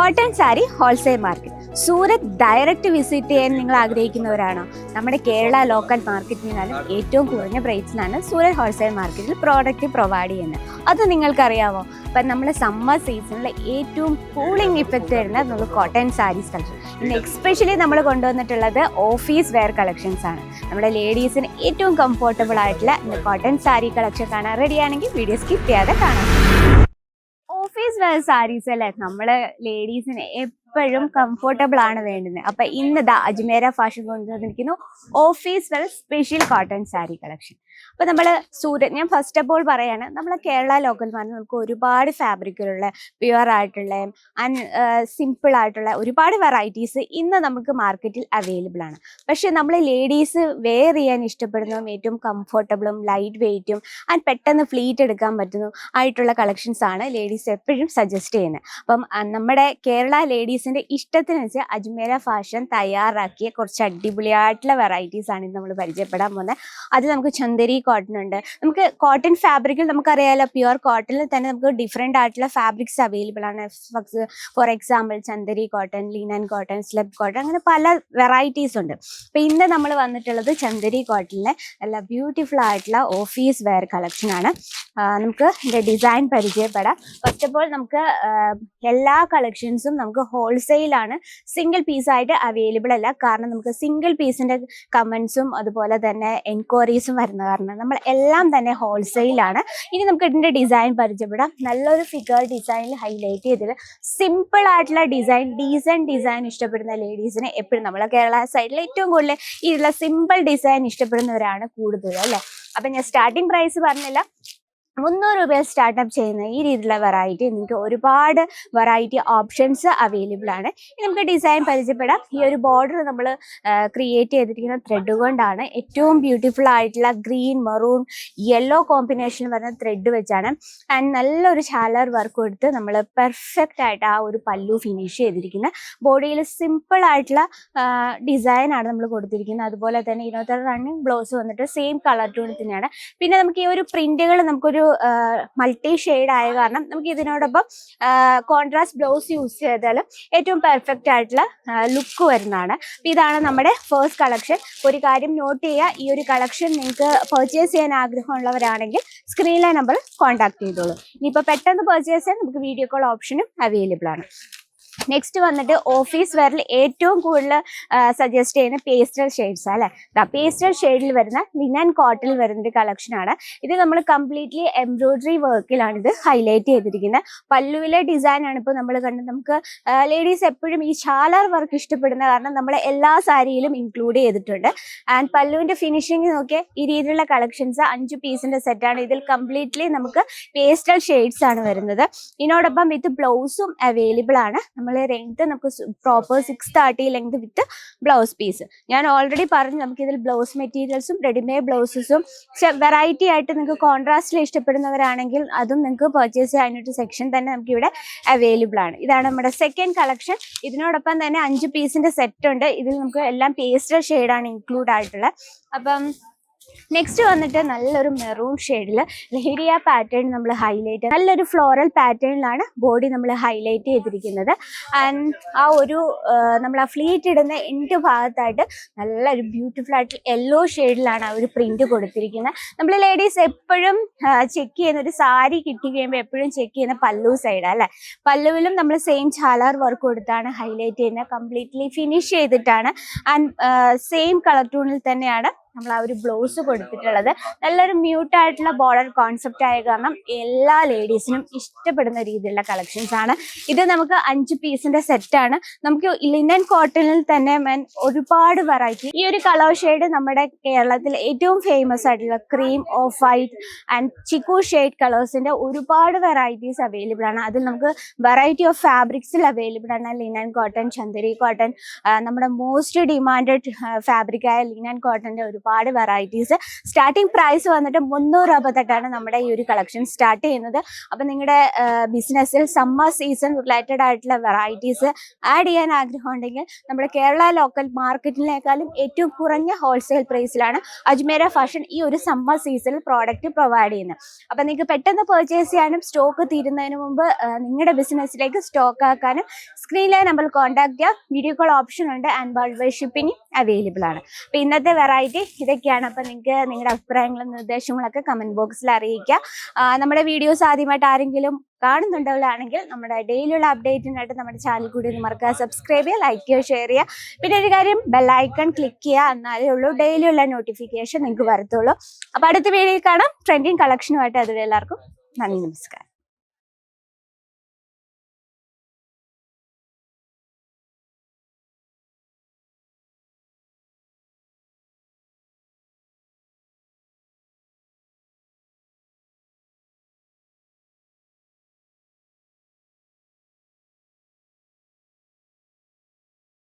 Cotton sari wholesale market. Surat direct visit ചെയ്യാൻ നിങ്ങൾ ആഗ്രഹിക്കുന്നവരാണോ? നമ്മുടെ കേരള ലോക്കൽ മാർക്കറ്റിൽ നിന്നാലും ഏറ്റവും കുറഞ്ഞ പ്രൈസിലാണ് സൂരത്ത് ഹോൾസെയിൽ മാർക്കറ്റിൽ പ്രോഡക്റ്റ് പ്രൊവൈഡ് ചെയ്യുന്നത്. അത് നിങ്ങൾക്കറിയാമോ? ഇപ്പം നമ്മുടെ സമ്മർ സീസണിൽ ഏറ്റവും കൂളിംഗ് ഇഫക്റ്റ് വരുന്ന നമ്മൾ കോട്ടൺ സാരീസ് കളക്ഷൻ. ഇന്ന് എക്സ്പെഷ്യലി നമ്മൾ കൊണ്ടുവന്നിട്ടുള്ളത് ഓഫീസ് വെയർ കളക്ഷൻസ് ആണ്. നമ്മുടെ ലേഡീസിന് ഏറ്റവും കംഫർട്ടബിൾ ആയിട്ടുള്ള കോട്ടൺ സാരി കളക്ഷൻ കാണാൻ റെഡിയാണെങ്കിൽ വീഡിയോ സ്കിപ്പ് ചെയ്യാതെ കാണാം. ഓഫീസ് വെയർ സാരീസ് അല്ലേ നമ്മള് ലേഡീസിന് എപ്പോഴും കംഫർട്ടബിൾ ആണ് വേണ്ടുന്നത്. അപ്പൊ ഇന്ന് അജ്മേര ഫാഷൻ കൊണ്ടുവന്നിരിക്കുന്നു office wear special cotton sari collection. അപ്പൊ നമ്മള് സൂരത്ത്, ഞാൻ ഫസ്റ്റ് ഓഫ് ഓൾ പറയാണ്, നമ്മളെ കേരള ലോക്കൽ മാർക്കറ്റ് നമുക്ക് ഒരുപാട് ഫാബ്രിക്കുകളുള്ള പ്യുവർ ആയിട്ടുള്ള ആൻഡ് സിമ്പിൾ ആയിട്ടുള്ള ഒരുപാട് വെറൈറ്റീസ് ഇന്ന് നമുക്ക് മാർക്കറ്റിൽ അവൈലബിൾ ആണ്. പക്ഷെ നമ്മൾ ലേഡീസ് വെയർ ചെയ്യാൻ ഇഷ്ടപ്പെടുന്നതും ഏറ്റവും കംഫർട്ടബിളും ലൈറ്റ് വെയ്റ്റും ആൻഡ് പെട്ടെന്ന് ഫ്ലീറ്റ് എടുക്കാൻ പറ്റുന്നു ആയിട്ടുള്ള കളക്ഷൻസ് ആണ് ലേഡീസ് എപ്പോഴും സജസ്റ്റ് ചെയ്യുന്നത്. അപ്പം നമ്മുടെ കേരള ലേഡീസിന്റെ ഇഷ്ടത്തിനനുസരിച്ച് അജ്മേര ഫാഷൻ തയ്യാറാക്കിയ കുറച്ച് അടിപൊളിയായിട്ടുള്ള വെറൈറ്റീസ് ആണ് ഇന്ന് നമ്മൾ പരിചയപ്പെടാൻ പോകുന്നത്. അത് നമുക്ക് ചന്ദേരി കോട്ടൺ ഉണ്ട്. നമുക്ക് കോട്ടൺ ഫാബ്രിക്കിൽ നമുക്കറിയാലോ, പ്യുവർ കോട്ടണിൽ തന്നെ നമുക്ക് ഡിഫറെൻ്റ് ആയിട്ടുള്ള ഫാബ്രിക്സ് അവൈലബിൾ ആണ്. For example Chanderi cotton, linen cotton, slub cotton, അങ്ങനെ പല വെറൈറ്റീസ് ഉണ്ട്. അപ്പം ഇന്ന് നമ്മൾ വന്നിട്ടുള്ളത് ചന്ദേരി കോട്ടണിലെ നല്ല ബ്യൂട്ടിഫുൾ ആയിട്ടുള്ള ഓഫീസ് വെയർ കളക്ഷൻ ആണ്. നമുക്ക് ഇതിൻ്റെ ഡിസൈൻ പരിചയപ്പെടാം. ഫസ്റ്റ് ഓഫ് ഓൾ നമുക്ക് എല്ലാ കളക്ഷൻസും നമുക്ക് ഹോൾസെയിലാണ്, സിംഗിൾ പീസായിട്ട് അവൈലബിൾ അല്ല. കാരണം നമുക്ക് സിംഗിൾ പീസിൻ്റെ കമൻസും അതുപോലെ തന്നെ എൻക്വയറീസും വരുന്ന കാരണം നമ്മൾ എല്ലാം തന്നെ ഹോൾസെയിലാണ്. ഇനി നമുക്ക് ഇതിൻ്റെ ഡിസൈൻ പരിചയപ്പെടാം. നല്ലൊരു ഫിഗർ ഡിസൈനിൽ ഹൈലൈറ്റ് ചെയ്തിട്ട് സിമ്പിൾ ആയിട്ടുള്ള ഡിസൈൻ, ഡീസൻറ്റ് ഡിസൈൻ ഇഷ്ടപ്പെടുന്ന ലേഡീസിന് എപ്പോഴും നമ്മളെ കേരള സൈഡിൽ ഏറ്റവും കൂടുതൽ ഇതിലുള്ള സിമ്പിൾ ഡിസൈൻ ഇഷ്ടപ്പെടുന്നവരാണ് കൂടുതലും അല്ലേ. അപ്പം ഞാൻ സ്റ്റാർട്ടിങ് പ്രൈസ് പറഞ്ഞില്ല, 300 രൂപ സ്റ്റാർട്ടപ്പ് ചെയ്യുന്ന ഈ രീതിയിലുള്ള വെറൈറ്റി നിങ്ങൾക്ക് ഒരുപാട് വെറൈറ്റി ഓപ്ഷൻസ് അവൈലബിൾ ആണ്. ഇനി നമുക്ക് ഡിസൈൻ പരിചയപ്പെടാം. ഈ ഒരു ബോർഡർ നമ്മൾ ക്രിയേറ്റ് ചെയ്തിരിക്കുന്ന ത്രെഡ് കൊണ്ടാണ്. ഏറ്റവും ബ്യൂട്ടിഫുൾ ആയിട്ടുള്ള ഗ്രീൻ, മെറൂൺ, യെല്ലോ കോമ്പിനേഷൻ വരുന്ന ത്രെഡ് വെച്ചാണ്. ആൻഡ് നല്ലൊരു ഷാലർ വർക്ക് കൊടുത്ത് നമ്മൾ പെർഫെക്റ്റ് ആയിട്ട് ആ ഒരു പല്ലു ഫിനിഷ് ചെയ്തിരിക്കുന്നത്. ബോഡിയിൽ സിമ്പിൾ ആയിട്ടുള്ള ഡിസൈനാണ് നമ്മൾ കൊടുത്തിരിക്കുന്നത്. അതുപോലെ തന്നെ ഇതിനകത്ത് റണ്ണിങ് ബ്ലൗസ് വന്നിട്ട് സെയിം കളർ ടൂൺ തന്നെയാണ്. പിന്നെ നമുക്ക് ഈ ഒരു പ്രിന്റുകൾ നമുക്കൊരു മൾട്ടി ഷെയ്ഡ് ആയ കാരണം നമുക്ക് ഇതിനോടൊപ്പം കോൺട്രാസ്റ്റ് ബ്ലൗസ് യൂസ് ചെയ്താലും ഏറ്റവും പെർഫെക്റ്റ് ആയിട്ടുള്ള ലുക്ക് വരുന്നതാണ്. ഇതാണ് നമ്മുടെ ഫസ്റ്റ് കളക്ഷൻ. ഒരു കാര്യം നോട്ട് ചെയ്യുക, ഈ ഒരു കളക്ഷൻ നിങ്ങൾക്ക് പർച്ചേസ് ചെയ്യാൻ ആഗ്രഹമുള്ളവരാണെങ്കിൽ സ്ക്രീനിലെ നമ്പർ കോൺടാക്ട് ചെയ്തോളൂ. ഇനിയിപ്പോൾ പെട്ടെന്ന് പർച്ചേസ് ചെയ്യാൻ നമുക്ക് വീഡിയോ കോൾ ഓപ്ഷനും അവൈലബിൾ ആണ്. നെക്സ്റ്റ് വന്നിട്ട് ഓഫീസ് വെയറിൽ ഏറ്റവും കൂടുതൽ സജസ്റ്റ് ചെയ്യുന്ന പേസ്റ്റൽ ഷെയ്ഡ്സ് അല്ലേ. പേസ്റ്റൽ ഷെയ്ഡിൽ വരുന്ന ലിനൻ കോട്ടണിൽ വരുന്നൊരു കളക്ഷനാണ്. ഇത് നമ്മൾ കംപ്ലീറ്റ്ലി എംബ്രോയിഡറി വർക്കിലാണ് ഇത് ഹൈലൈറ്റ് ചെയ്തിരിക്കുന്നത്. പല്ലുവിലെ ഡിസൈനാണ് ഇപ്പോൾ നമ്മൾ കണ്ടത്. നമുക്ക് ലേഡീസ് എപ്പോഴും ഈ ഷാലർ വർക്ക് ഇഷ്ടപ്പെടുന്ന കാരണം നമ്മൾ എല്ലാ സാരിയിലും ഇൻക്ലൂഡ് ചെയ്തിട്ടുണ്ട്. ആൻഡ് പല്ലുവിൻ്റെ ഫിനിഷിങ് നോക്കിയാൽ ഈ രീതിയിലുള്ള കളക്ഷൻസ് 5 പീസിൻ്റെ സെറ്റാണ്. ഇതിൽ കംപ്ലീറ്റ്ലി നമുക്ക് പേസ്റ്റൽ ഷെയ്ഡ്സ് ആണ് വരുന്നത്. ഇതിനോടൊപ്പം വിത്ത് ബ്ലൗസും അവൈലബിൾ ആണ്. ലെങ്ത് നമുക്ക് proper 630 length with blouse piece. ഞാൻ ഓൾറെഡി പറഞ്ഞു, നമുക്ക് ഇതിൽ ബ്ലൗസ് മെറ്റീരിയൽസും റെഡിമെയ്ഡ് ബ്ലൗസസും വെറൈറ്റി ആയിട്ട് നിങ്ങൾക്ക് കോൺട്രാസ്റ്റിൽ ഇഷ്ടപ്പെടുന്നവരാണെങ്കിൽ അതും നിങ്ങൾക്ക് പർച്ചേസ് ചെയ്യാനായിട്ട് സെക്ഷൻ തന്നെ നമുക്ക് ഇവിടെ അവൈലബിൾ ആണ്. ഇതാണ് നമ്മുടെ സെക്കൻഡ് കളക്ഷൻ. ഇതിനോടൊപ്പം തന്നെ 5 പീസിന്റെ സെറ്റ് ഉണ്ട്. ഇതിൽ നമുക്ക് എല്ലാം പേസ്റ്റൽ ഷെയ്ഡാണ് ഇൻക്ലൂഡ് ആയിട്ടുള്ളത്. അപ്പം നെക്സ്റ്റ് വന്നിട്ട് നല്ലൊരു മെറൂൺ ഷെയ്ഡിൽ ലഹരിയ പാറ്റേൺ നമ്മൾ ഹൈലൈറ്റ്, നല്ലൊരു ഫ്ലോറൽ പാറ്റേണിലാണ് ബോഡി നമ്മൾ ഹൈലൈറ്റ് ചെയ്തിരിക്കുന്നത്. ആൻഡ് ആ ഒരു നമ്മൾ ആ ഫ്ലീറ്റ് ഇടുന്ന എൻഡ് ഭാഗത്തായിട്ട് നല്ലൊരു ബ്യൂട്ടിഫുൾ ആയിട്ട് യെല്ലോ ഷെയ്ഡിലാണ് ആ ഒരു പ്രിന്റ് കൊടുത്തിരിക്കുന്നത്. നമ്മൾ ലേഡീസ് എപ്പോഴും ചെക്ക് ചെയ്യുന്ന ഒരു സാരി കിട്ടി കഴിയുമ്പോൾ എപ്പോഴും ചെക്ക് ചെയ്യുന്ന പല്ലു സൈഡ് അല്ലേ. പല്ലുവിലും നമ്മൾ സെയിം ചാലാർ വർക്ക് കൊടുത്താണ് ഹൈലൈറ്റ് ചെയ്യുന്നത്. കംപ്ലീറ്റ്ലി ഫിനിഷ് ചെയ്തിട്ടാണ്. ആൻഡ് സെയിം കളർ ടൂണിൽ തന്നെയാണ് നമ്മൾ ആ ഒരു ബ്ലൗസ് കൊടുത്തിട്ടുള്ളത്. നല്ലൊരു മ്യൂട്ടായിട്ടുള്ള ബോർഡർ കോൺസെപ്റ്റ് ആയ കാരണം എല്ലാ ലേഡീസിനും ഇഷ്ടപ്പെടുന്ന രീതിയിലുള്ള കളക്ഷൻസ് ആണ്. ഇത് നമുക്ക് 5 പീസിന്റെ സെറ്റാണ്. നമുക്ക് ലിനൻ കോട്ടണിൽ തന്നെ ഒരുപാട് വെറൈറ്റി. ഈ ഒരു കളർ ഷെയ്ഡ് നമ്മുടെ കേരളത്തിൽ ഏറ്റവും ഫേമസ് ആയിട്ടുള്ള cream, off white and chikoo shade കളേഴ്സിന്റെ ഒരുപാട് വെറൈറ്റീസ് അവൈലബിൾ ആണ്. അതിൽ നമുക്ക് വെറൈറ്റി ഓഫ് ഫാബ്രിക്സിൽ അവൈലബിൾ ആണ്. ലിനൻ കോട്ടൺ, ചന്ദേരി കോട്ടൺ, നമ്മുടെ മോസ്റ്റ് ഡിമാൻഡഡ് ഫാബ്രിക് ആയ ലിനൻ കോട്ടന്റെ ഒരുപാട് ഒരുപാട് വെറൈറ്റീസ്. സ്റ്റാർട്ടിംഗ് പ്രൈസ് വന്നിട്ട് 300 രൂപ തൊട്ടാണ് നമ്മുടെ ഈ ഒരു കളക്ഷൻ സ്റ്റാർട്ട് ചെയ്യുന്നത്. അപ്പം നിങ്ങളുടെ ബിസിനസ്സിൽ സമ്മർ സീസൺ റിലേറ്റഡ് ആയിട്ടുള്ള വെറൈറ്റീസ് ആഡ് ചെയ്യാൻ ആഗ്രഹം ഉണ്ടെങ്കിൽ നമ്മുടെ കേരള ലോക്കൽ മാർക്കറ്റിനേക്കാളും ഏറ്റവും കുറഞ്ഞ ഹോൾസെയിൽ പ്രൈസിലാണ് അജ്മീര ഫാഷൻ ഈ ഒരു സമ്മർ സീസണിൽ പ്രോഡക്റ്റ് പ്രൊവൈഡ് ചെയ്യുന്നത്. അപ്പം നിങ്ങൾക്ക് പെട്ടെന്ന് പർച്ചേസ് ചെയ്യാനും സ്റ്റോക്ക് തീരുന്നതിന് മുമ്പ് നിങ്ങളുടെ ബിസിനസ്സിലേക്ക് സ്റ്റോക്ക് ആക്കാനും സ്ക്രീനിലെ നമ്പർ കോൺടാക്ട് ചെയ്യാം. വീഡിയോ കോൾ ഓപ്ഷൻ ഉണ്ട് and world wide shipping available ആണ്. അപ്പോൾ ഇന്നത്തെ വെറൈറ്റി ഇതൊക്കെയാണ്. അപ്പോൾ നിങ്ങൾക്ക് നിങ്ങളുടെ അഭിപ്രായങ്ങളും നിർദ്ദേശങ്ങളൊക്കെ കമൻറ്റ് ബോക്സിൽ അറിയിക്കുക. നമ്മുടെ വീഡിയോസ് ആദ്യമായിട്ട് ആരെങ്കിലും കാണുന്നുണ്ടാവുകയാണെങ്കിൽ നമ്മുടെ ഡെയിലിയുള്ള അപ്ഡേറ്റിനായിട്ട് നമ്മുടെ ചാനൽ കൂടി ഒന്ന് മറക്കുക, സബ്സ്ക്രൈബ് ചെയ്യുക, ലൈക്ക് ചെയ്യുക, ഷെയർ ചെയ്യുക. പിന്നെ ഒരു കാര്യം, ബെല്ലൈക്കൺ ക്ലിക്ക് ചെയ്യുക, എന്നാലേ ഉള്ളൂ ഡെയിലിയുള്ള നോട്ടിഫിക്കേഷൻ നിങ്ങൾക്ക് വരത്തുള്ളൂ. അപ്പോൾ അടുത്ത വീഡിയോയിൽ കാണാം ട്രെൻഡിങ് കളക്ഷനുമായിട്ട്. അതുവരെ എല്ലാവർക്കും നന്ദി, നമസ്കാരം.